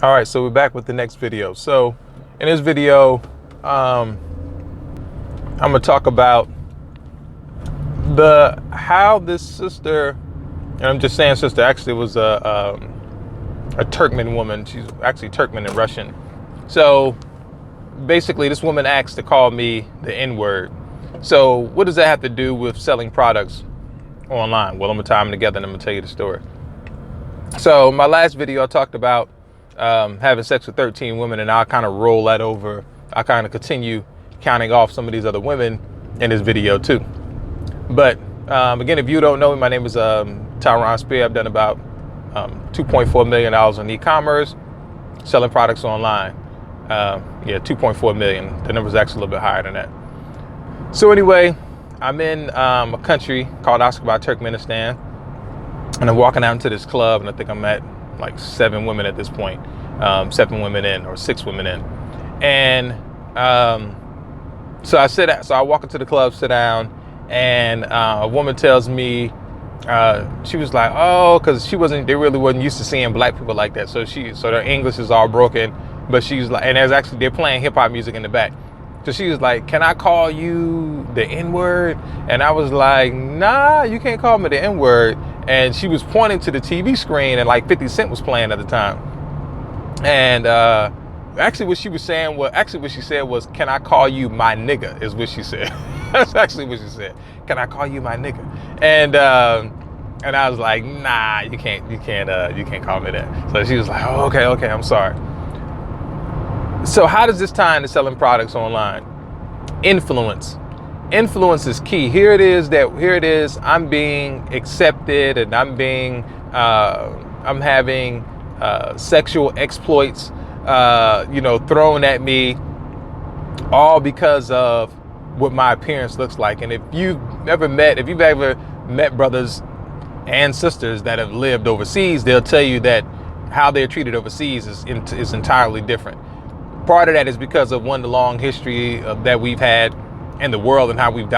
All right, so we're back with the next video. So in this video, I'm gonna talk about how this sister, and I'm just saying sister, actually was a Turkmen woman. She's actually Turkmen and Russian. So basically this woman asked to call me the N-word. So what does that have to do with selling products online? Well, I'm gonna tie them together and I'm gonna tell you the story. So my last video, I talked about having sex with 13 women, and I'll kind of roll that over. I'll kind of continue counting off some of these other women in this video too. But again, if you don't know me, my name is Tyron Spear. I've done about $2.4 million on e-commerce, selling products online. Yeah, 2.4 million. The number is actually a little bit higher than that. So anyway, I'm in a country called Ashgabat, Turkmenistan, and I'm walking out into this club, and I think I'm at like 7 women at this point, 7 women in, or 6 women in. And so I walk into the club, sit down, and a woman tells me, she was like, oh, because they really wasn't used to seeing black people like that. So their English is all broken, but she's like, and they're playing hip hop music in the back. So she was like, can I call you the N-word? And I was like, nah, you can't call me the N-word. And she was pointing to the TV screen, and like 50 Cent was playing at the time. And actually what she said was, can I call you my nigga, is what she said. That's actually what she said. Can I call you my nigga? And I was like, nah, you can't call me that. So she was like, oh, okay, I'm sorry. So how does this tie into selling products online? Influence is key. Here it is. I'm being accepted, and I'm having sexual exploits, thrown at me, all because of what my appearance looks like. And if you've ever met brothers and sisters that have lived overseas, they'll tell you that how they're treated overseas is entirely different. Part of that is because of the long history that we've had in the world, and how we've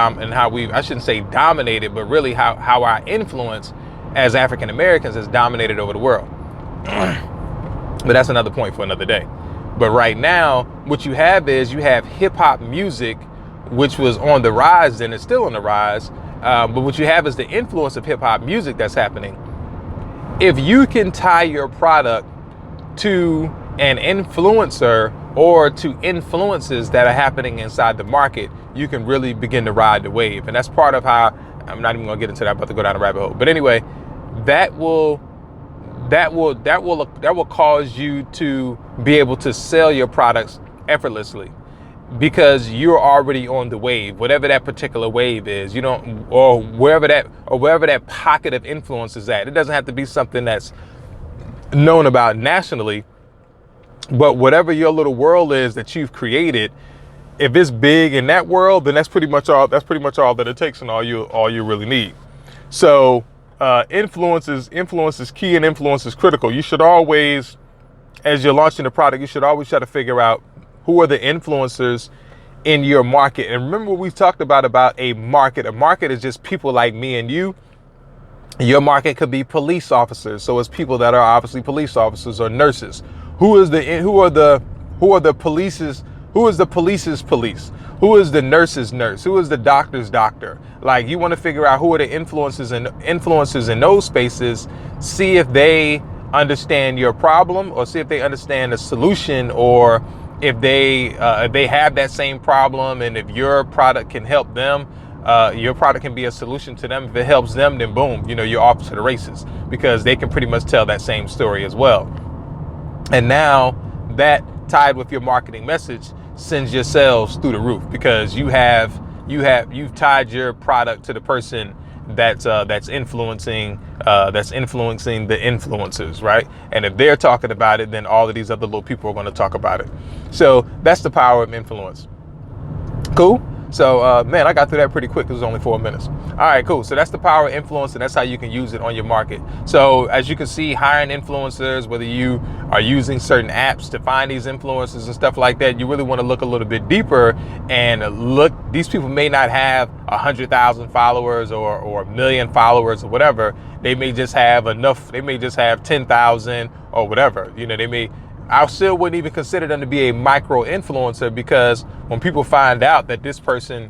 I shouldn't say dominated, but really how our influence as African Americans has dominated over the world. But that's another point for another day. But right now, what you have hip hop music, which was on the rise, and it's still on the rise. But what you have is the influence of hip hop music that's happening. If you can tie your product to an influencer or to influences that are happening inside the market, you can really begin to ride the wave. And that's part of how, I'm not even gonna get into that, I'm about to go down a rabbit hole. But anyway, that will cause you to be able to sell your products effortlessly, because you're already on the wave, whatever that particular wave is, or wherever that pocket of influence is at. It doesn't have to be something that's known about nationally, but whatever your little world is that you've created, if it's big in that world, then that's pretty much all that it takes, and all you really need. So influence is key, and influence is critical. You should always, as you're launching a product, you should always try to figure out who are the influencers in your market. And remember what we've talked about a market. A market is just people like me and you. Your market could be police officers, so it's people that are obviously police officers, or nurses. Who are the police's police? Who is the nurse's nurse? Who is the doctor's doctor? Like, you want to figure out who are the influencers in those spaces. See if they understand your problem, or see if they understand the solution, or if they have that same problem, and if your product can help them. Your product can be a solution to them. If it helps them, then boom, you're off to the races, because they can pretty much tell that same story as well. And now that, tied with your marketing message, sends your sales through the roof, because you've tied your product to the person that's influencing the influencers, right? And if they're talking about it, then all of these other little people are going to talk about it. So that's the power of influence. Cool. So, man, I got through that pretty quick. It was only 4 minutes. All right, cool. So that's the power of influence, and that's how you can use it on your market. So as you can see, hiring influencers, whether you are using certain apps to find these influencers and stuff like that, you really want to look a little bit deeper and look. These people may not have 100,000 followers or 1 million followers or whatever. They may just have enough. They may just have 10,000 or whatever. They may I still wouldn't even consider them to be a micro influencer, because when people find out that this person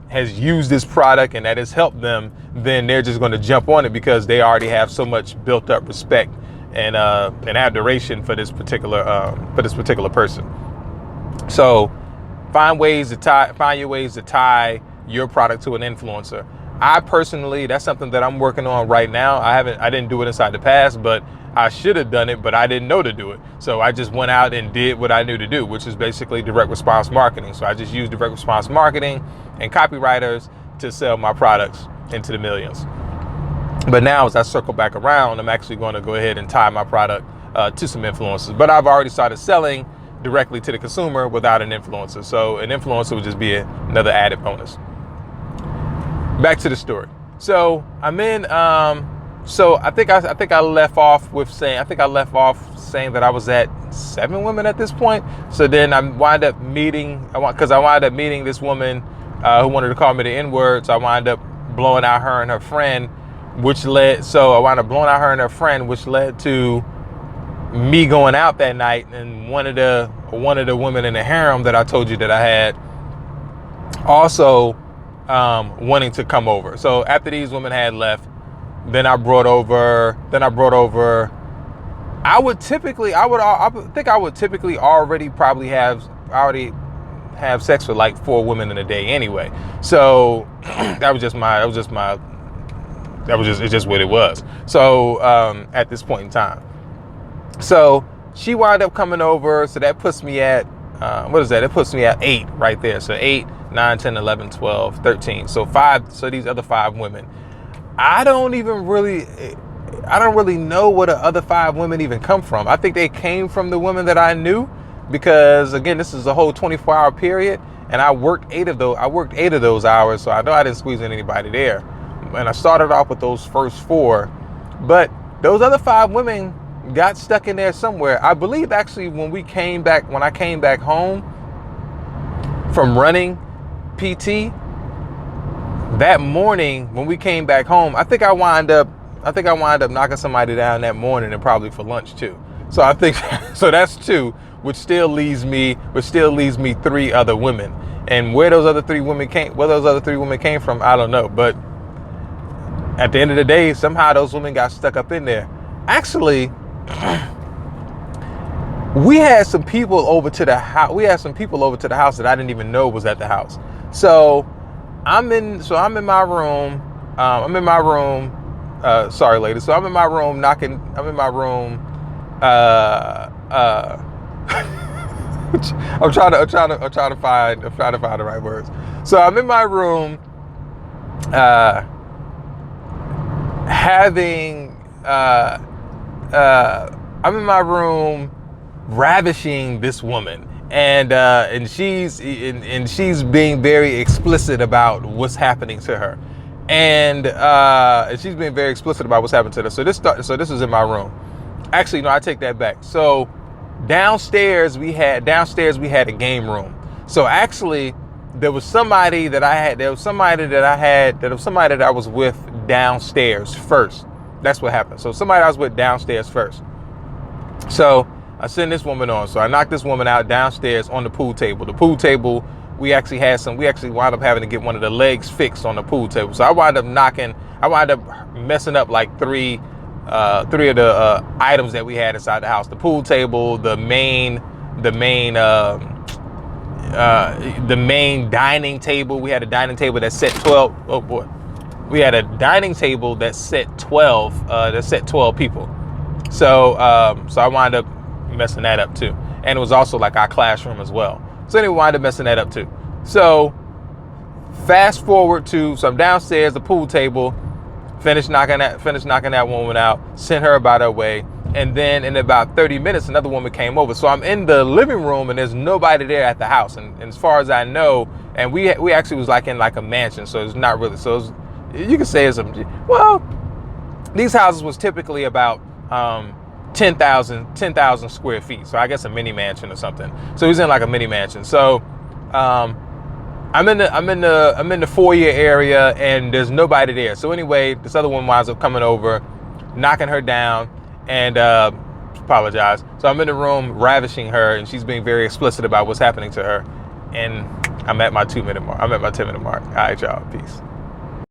has used this product and that has helped them, then they're just going to jump on it because they already have so much built up respect and adoration for this particular person. So find your ways to tie your product to an influencer. I personally, that's something that I'm working on right now. I didn't do it inside the past, but I should have done it, but I didn't know to do it. So I just went out and did what I knew to do, which is basically direct response marketing. So I just used direct response marketing and copywriters to sell my products into the millions. But now, as I circle back around, I'm actually going to go ahead and tie my product to some influencers. But I've already started selling directly to the consumer without an influencer. So an influencer would just be another added bonus. Back to the story. So I'm in. So I think I left off saying that I was at 7 women at this point. So then I wind up meeting this woman who wanted to call me the N-word. So I wind up blowing out her and her friend, which led to me going out that night, and one of the women in the harem that I told you that I had also wanting to come over. So after these women had left, then I brought over. I would typically already have sex with like 4 women in a day anyway. So it's just what it was. So at this point in time, so she wound up coming over. So that puts me at what is that? It puts me at 8 right there. So 8, 9, 10, 11, 12, 13. So 5. So these other 5 women. I don't really know where the other 5 women even come from. I think they came from the women that I knew, because again, this is a whole 24-hour period, and I worked 8 of those hours, so I know I didn't squeeze in anybody there. And I started off with those first 4, but those other 5 women got stuck in there somewhere. I believe actually when I came back home from running PT, that morning when we came back home, I think I wind up knocking somebody down that morning, and probably for lunch too. So I think so that's 2, which still leaves me 3 other women. And where those other 3 women came from, I don't know. But at the end of the day, somehow those women got stuck up in there. Actually, we had some people over to the house. That I didn't even know was at the house. So I'm in my room. Sorry, ladies. So I'm in my room knocking. I'm trying to find the right words. So I'm in my room, I'm in my room ravishing this woman. And she's being very explicit about what's happening to her, and she's being very explicit about what's happening to her. So this is in my room. Actually, no, I take that back. So downstairs we had a game room. So actually, there was somebody that I was with downstairs first. That's what happened. So somebody I was with downstairs first. So I send this woman on. So I knocked this woman out downstairs on the pool table. The pool table, we actually wound up having to get one of the legs fixed on the pool table. So I wound up messing up like three of the items that we had inside the house. The pool table, the main dining table. We had a dining table that set 12. Oh boy. We had a dining table that set 12 people. So I wound up messing that up too. And it was also like our classroom as well. So anyway, wound up messing that up too. So fast forward so I'm downstairs, the pool table, finished knocking that woman out, sent her about her way. And then in about 30 minutes, another woman came over. So I'm in the living room and there's nobody there at the house. And as far as I know, and we actually was like in like a mansion. So it's not really, you could say these houses was typically about 10,000 square feet. So I guess a mini mansion or something. So he's in like a mini mansion. So I'm in the foyer area and there's nobody there. So anyway, this other one winds up coming over, knocking her down, and apologize. So I'm in the room ravishing her, and she's being very explicit about what's happening to her. And I'm at my 2-minute mark. I'm at my 10-minute mark. All right, y'all. Peace.